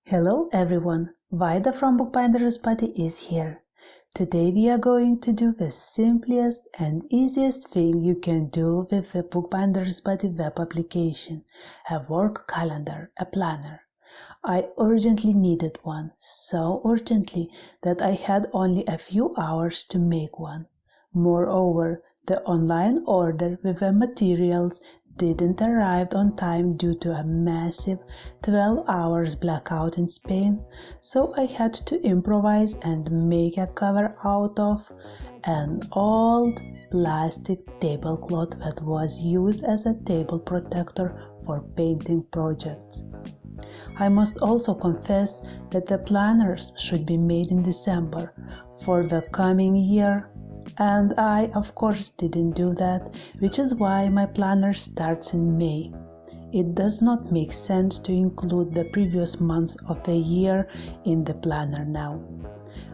Hello everyone, Vaida from Bookbinder's Buddy is here. Today we are going to do the simplest and easiest thing you can do with the Bookbinder's Buddy web application, a work calendar, a planner. I urgently needed one, so urgently that I had only a few hours to make one. Moreover, the online order with the materials didn't arrive on time due to a massive 12 hours blackout in Spain, so I had to improvise and make a cover out of an old plastic tablecloth that was used as a table protector for painting projects. I must also confess that the planners should be made in December for the coming year, and I of course didn't do that, which is why my planner starts in May. It does not make sense to include the previous months of the year in the planner now.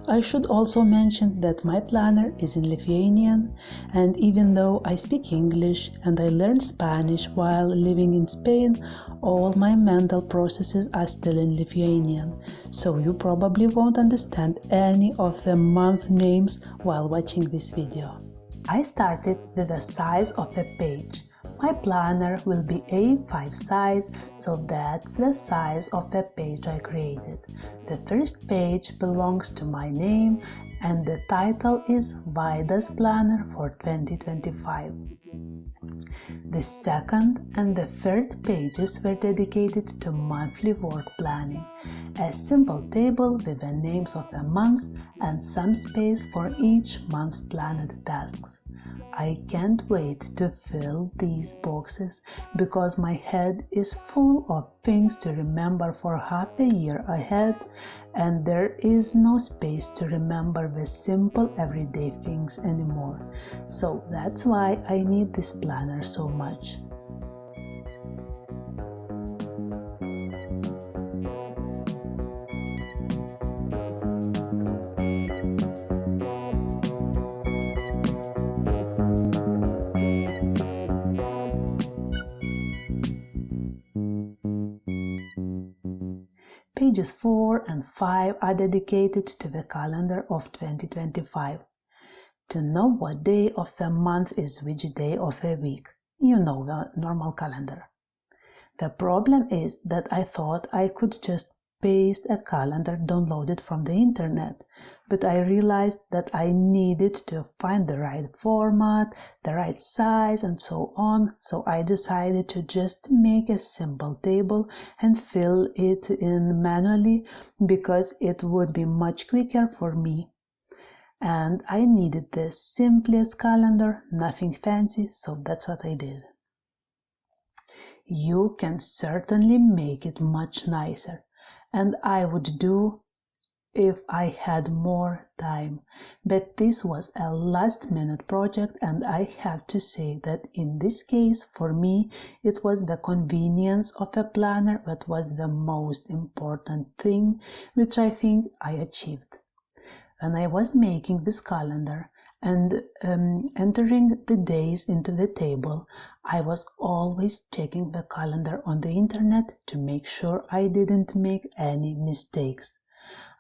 I should also mention that my planner is in Lithuanian, and even though I speak English and I learned Spanish while living in Spain, all my mental processes are still in Lithuanian, so you probably won't understand any of the month names while watching this video. I started with the size of the page. My planner will be A5 size, so that's the size of the page I created. The first page belongs to my name and the title is Vaida's Planner for 2025. The second and the third pages were dedicated to monthly work planning, a simple table with the names of the months and some space for each month's planned tasks. I can't wait to fill these boxes because my head is full of things to remember for half a year ahead, and there is no space to remember the simple everyday things anymore. So that's why I need this planner so much. Pages 4 and 5 are dedicated to the calendar of 2025. To know what day of the month is which day of the week, you know the normal calendar. The problem is that I thought I could just paste a calendar downloaded from the internet, but I realized that I needed to find the right format, the right size, and so on, so I decided to just make a simple table and fill it in manually because it would be much quicker for me. And I needed the simplest calendar, nothing fancy, so that's what I did. You can certainly make it much nicer, and I would do if I had more time, but this was a last-minute project, and I have to say that in this case, for me, it was the convenience of the planner that was the most important thing, which I think I achieved. When I was making this calendar and entering the days into the table, I was always checking the calendar on the internet to make sure I didn't make any mistakes.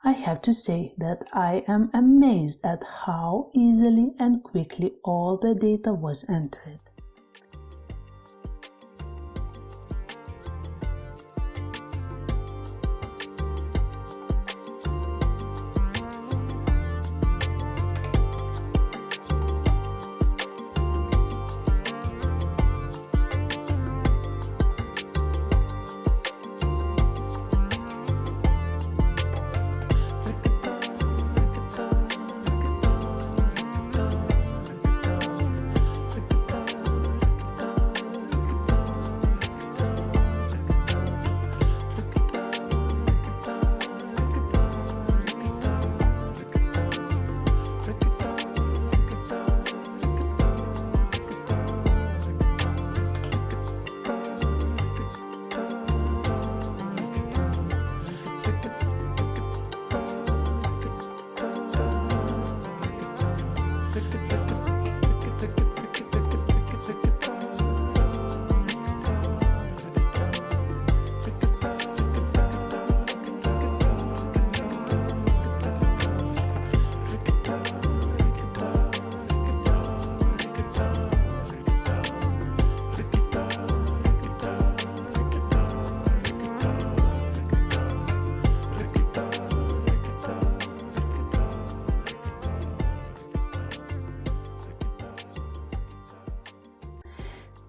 I have to say that I am amazed at how easily and quickly all the data was entered.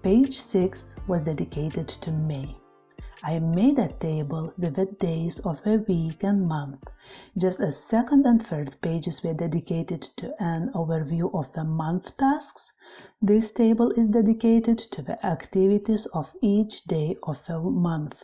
Page 6 was dedicated to May. I made a table with the days of a week and month. Just as second and third pages were dedicated to an overview of the month tasks, this table is dedicated to the activities of each day of the month.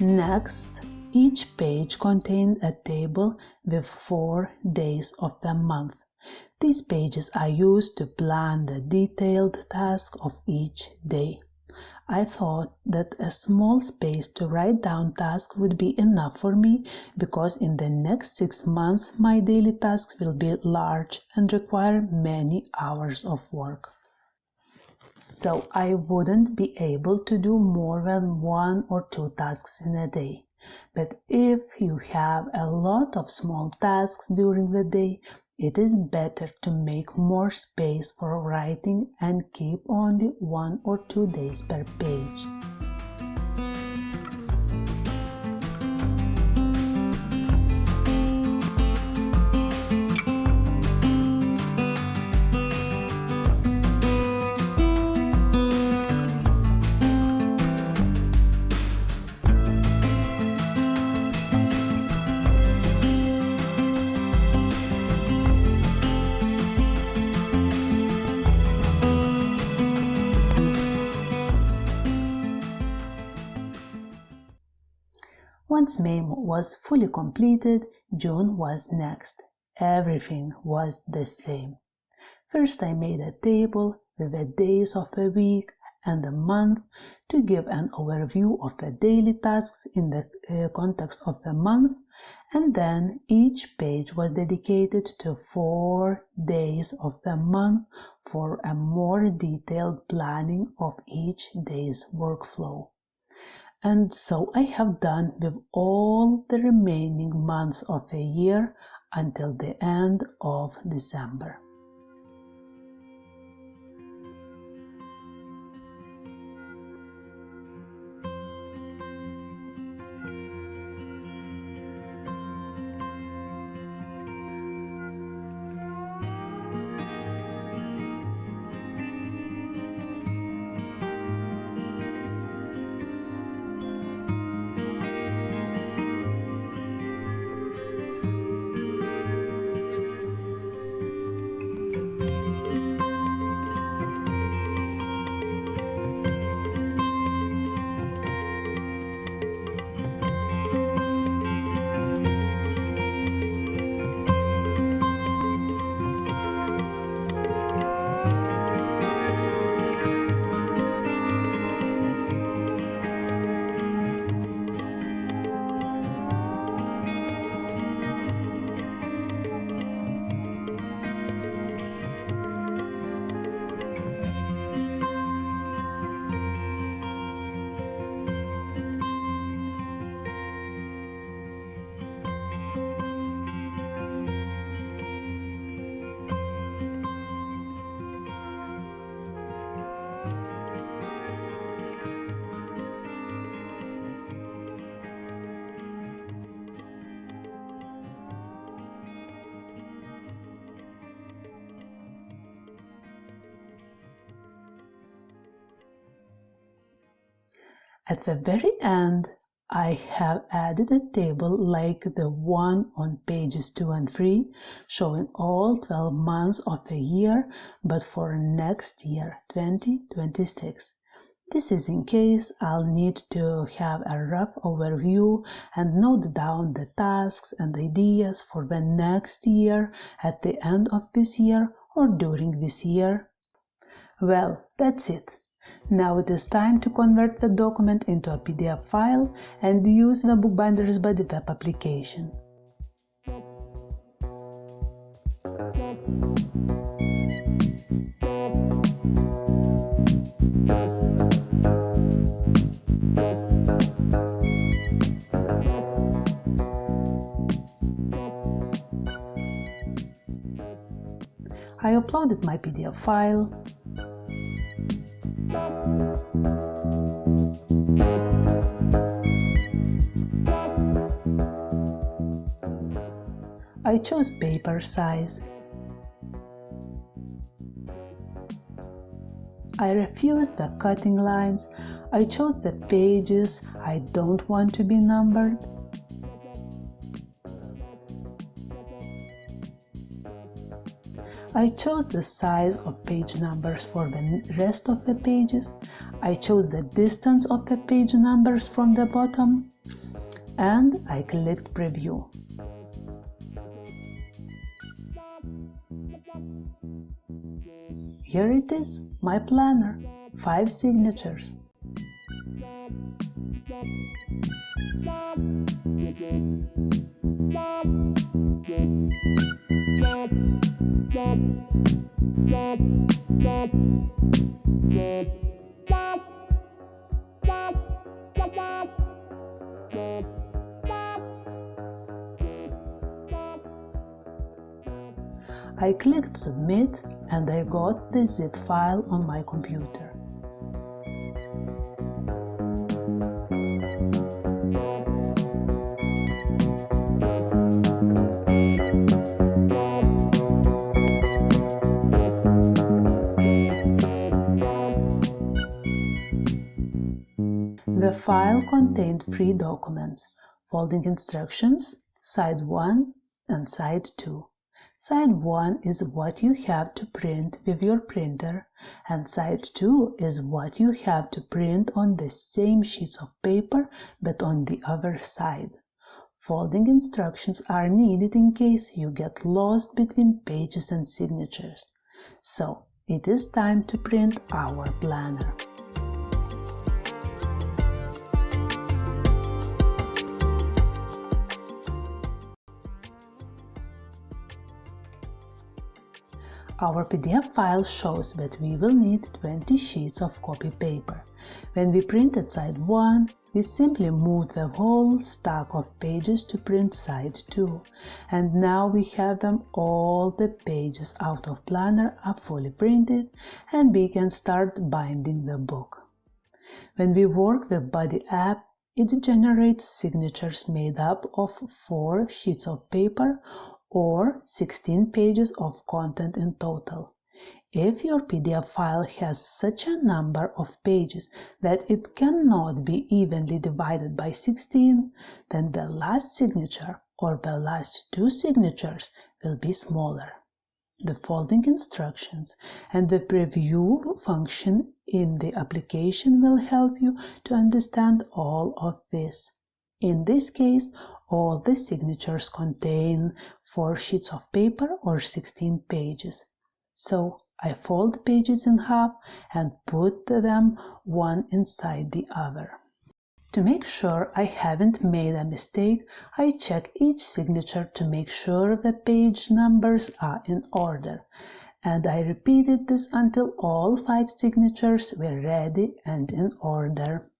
Next, each page contained a table with 4 days of the month. These pages are used to plan the detailed task of each day. I thought that a small space to write down tasks would be enough for me because in the next 6 months my daily tasks will be large and require many hours of work. So I wouldn't be able to do more than 1 or 2 tasks in a day. But if you have a lot of small tasks during the day, it is better to make more space for writing and keep only 1 or 2 days per page. Once May was fully completed, June was next. Everything was the same. First, I made a table with the days of the week and the month to give an overview of the daily tasks in the context of the month, and then each page was dedicated to 4 days of the month for a more detailed planning of each day's workflow. And so I have done with all the remaining months of the year until the end of December. At the very end, I have added a table like the one on pages 2 and 3, showing all 12 months of the year, but for next year, 2026. This is in case I'll need to have a rough overview and note down the tasks and ideas for the next year at the end of this year or during this year. Well, that's it. Now it is time to convert the document into a PDF file and use the Bookbinders Buddy web application. I uploaded my PDF file. I chose paper size. I refused the cutting lines. I chose the pages I don't want to be numbered. I chose the size of page numbers for the rest of the pages. I chose the distance of the page numbers from the bottom. And I clicked Preview. Here it is, my planner, 5 signatures. I clicked Submit and I got the zip file on my computer. The file contained 3 documents: folding instructions, side 1 and side 2. Side 1 is what you have to print with your printer, and side 2 is what you have to print on the same sheets of paper but on the other side. Folding instructions are needed in case you get lost between pages and signatures. So, it is time to print our planner. Our PDF file shows that we will need 20 sheets of copy paper. When we printed side 1, we simply moved the whole stack of pages to print side 2. And now we have them, all the pages out of planner are fully printed, and we can start binding the book. When we work the Body app, it generates signatures made up of 4 sheets of paper or 16 pages of content in total. If your PDF file has such a number of pages that it cannot be evenly divided by 16, then the last signature or the last 2 signatures will be smaller. The folding instructions and the preview function in the application will help you to understand all of this. In this case, all the signatures contain 4 sheets of paper or 16 pages. So I fold pages in half and put them one inside the other. To make sure I haven't made a mistake, I check each signature to make sure the page numbers are in order. And I repeated this until all 5 signatures were ready and in order.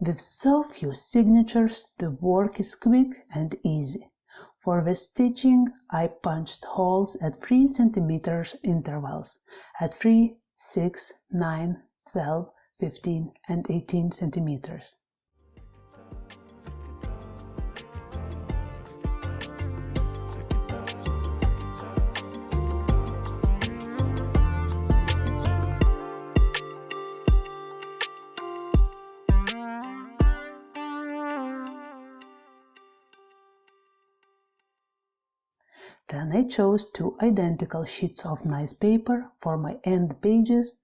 With so few signatures, the work is quick and easy. For the stitching, I punched holes at 3 cm intervals at 3, 6, 9, 12, 15 and 18 centimeters. Then I chose 2 identical sheets of nice paper for my end pages.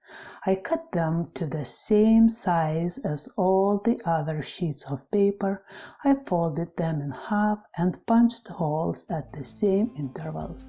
I cut them to the same size as all the other sheets of paper. I folded them in half and punched holes at the same intervals.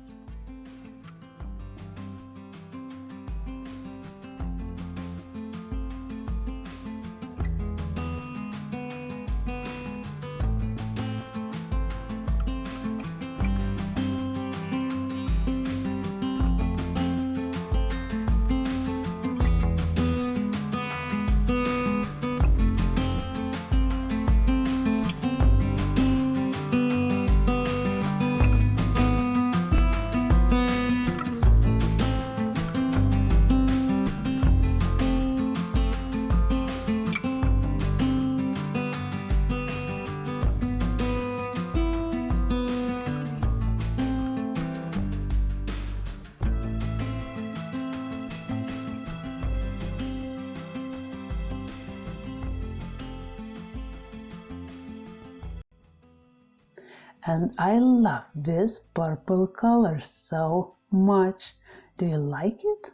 And I love this purple color so much. Do you like it?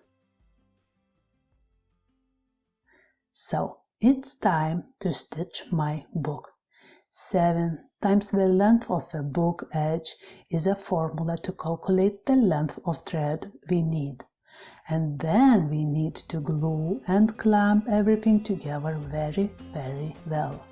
So it's time to stitch my book. 7 times the length of the book edge is a formula to calculate the length of thread we need. And then we need to glue and clamp everything together very, very well.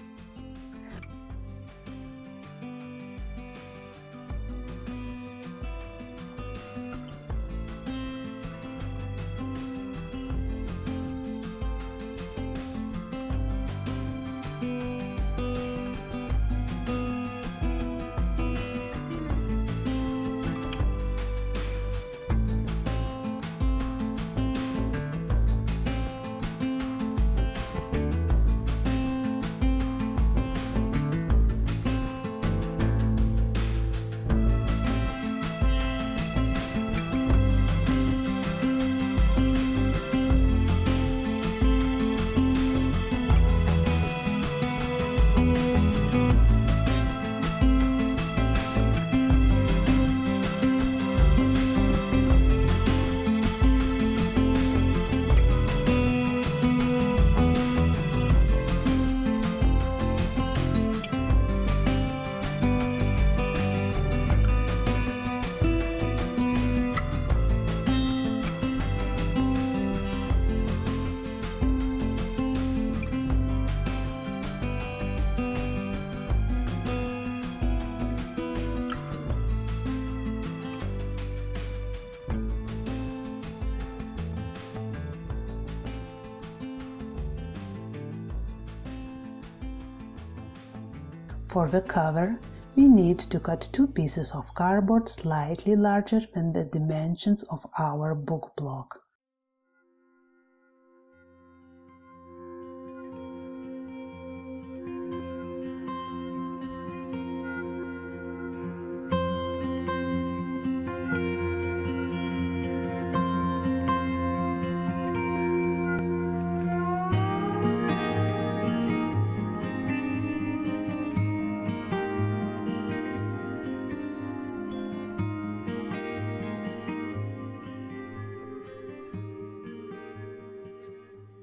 For the cover, we need to cut 2 pieces of cardboard slightly larger than the dimensions of our book block.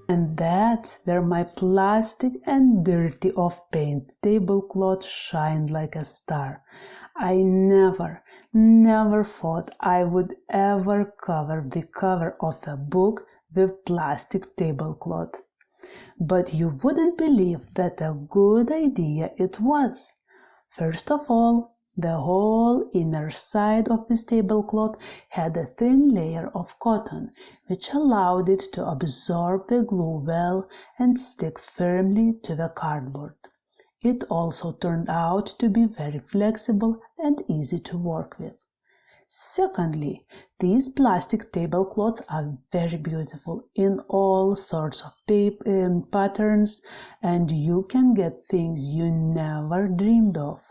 And that's where my plastic and dirty of paint tablecloth shined like a star. I never thought I would ever cover the cover of a book with plastic tablecloth. But you wouldn't believe that a good idea it was. First of all, the whole inner side of this tablecloth had a thin layer of cotton, which allowed it to absorb the glue well and stick firmly to the cardboard. It also turned out to be very flexible and easy to work with. Secondly, these plastic tablecloths are very beautiful in all sorts of patterns, and you can get things you never dreamed of.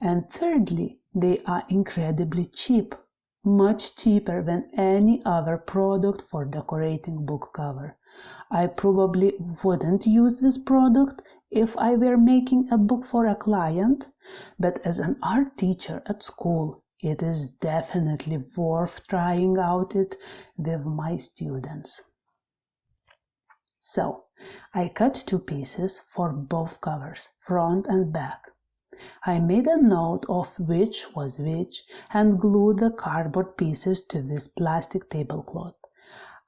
And thirdly, they are incredibly cheap, much cheaper than any other product for decorating book cover. I probably wouldn't use this product if I were making a book for a client, but as an art teacher at school, it is definitely worth trying out it with my students. So, I cut 2 pieces for both covers, front and back. I made a note of which was which and glued the cardboard pieces to this plastic tablecloth.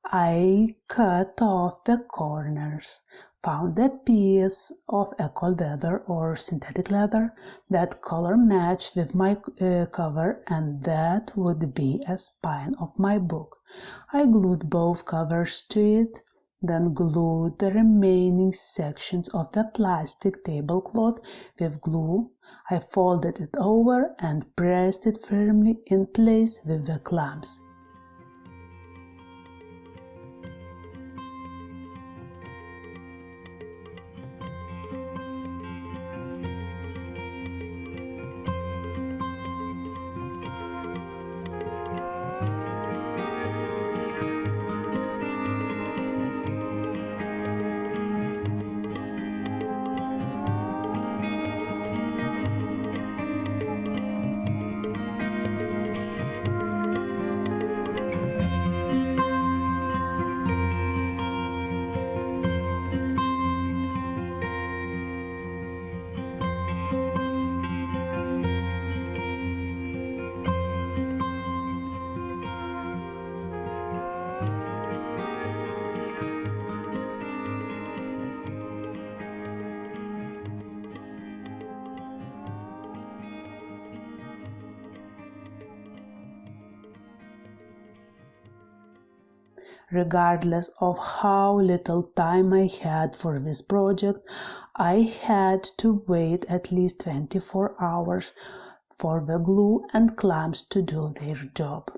I cut off the corners, found a piece of eco leather or synthetic leather that color matched with my cover, and that would be a spine of my book. I glued both covers to it, then glued the remaining sections of the plastic tablecloth with glue. I folded it over and pressed it firmly in place with the clamps. Regardless of how little time I had for this project, I had to wait at least 24 hours for the glue and clamps to do their job.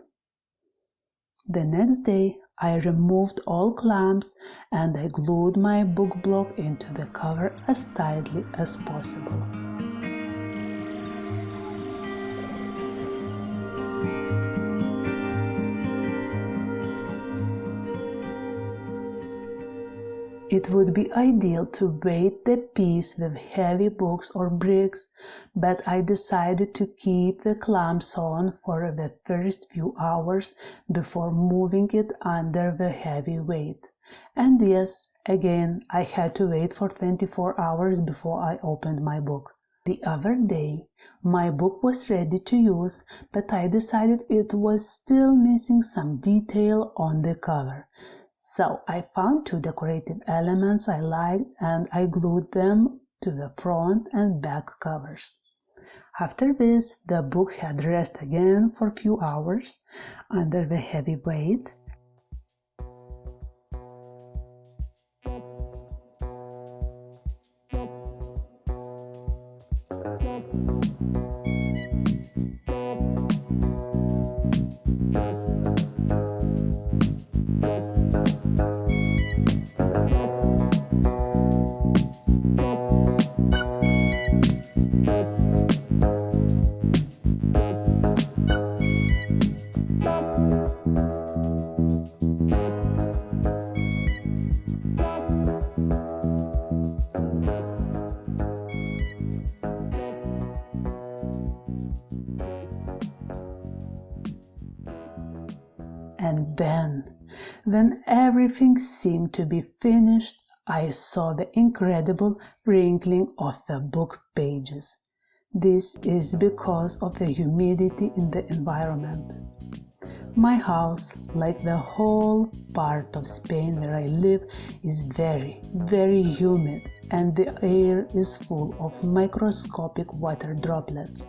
The next day, I removed all clamps and I glued my book block into the cover as tightly as possible. It would be ideal to weight the piece with heavy books or bricks, but I decided to keep the clamps on for the first few hours before moving it under the heavy weight. And yes, again, I had to wait for 24 hours before I opened my book. The other day, my book was ready to use, but I decided it was still missing some detail on the cover. So I found 2 decorative elements I liked and I glued them to the front and back covers. After this, the book had rest again for a few hours under the heavy weight. And then, when everything seemed to be finished, I saw the incredible wrinkling of the book pages. This is because of the humidity in the environment. My house, like the whole part of Spain where I live, is very, very humid, and the air is full of microscopic water droplets.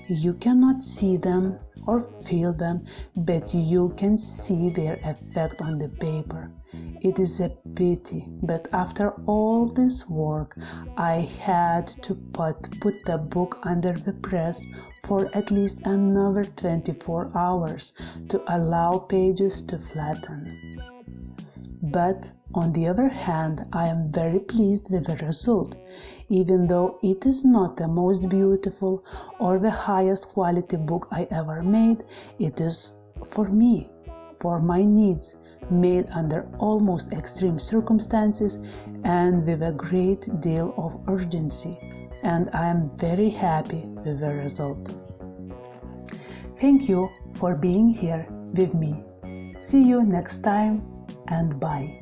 You cannot see them or feel them, but you can see their effect on the paper. It is a pity, but after all this work, I had to put the book under the press for at least another 24 hours to allow pages to flatten. But on the other hand, I am very pleased with the result. Even though it is not the most beautiful or the highest quality book I ever made, it is for me, for my needs, made under almost extreme circumstances and with a great deal of urgency, and I am very happy with the result. Thank you for being here with me. See you next time and bye.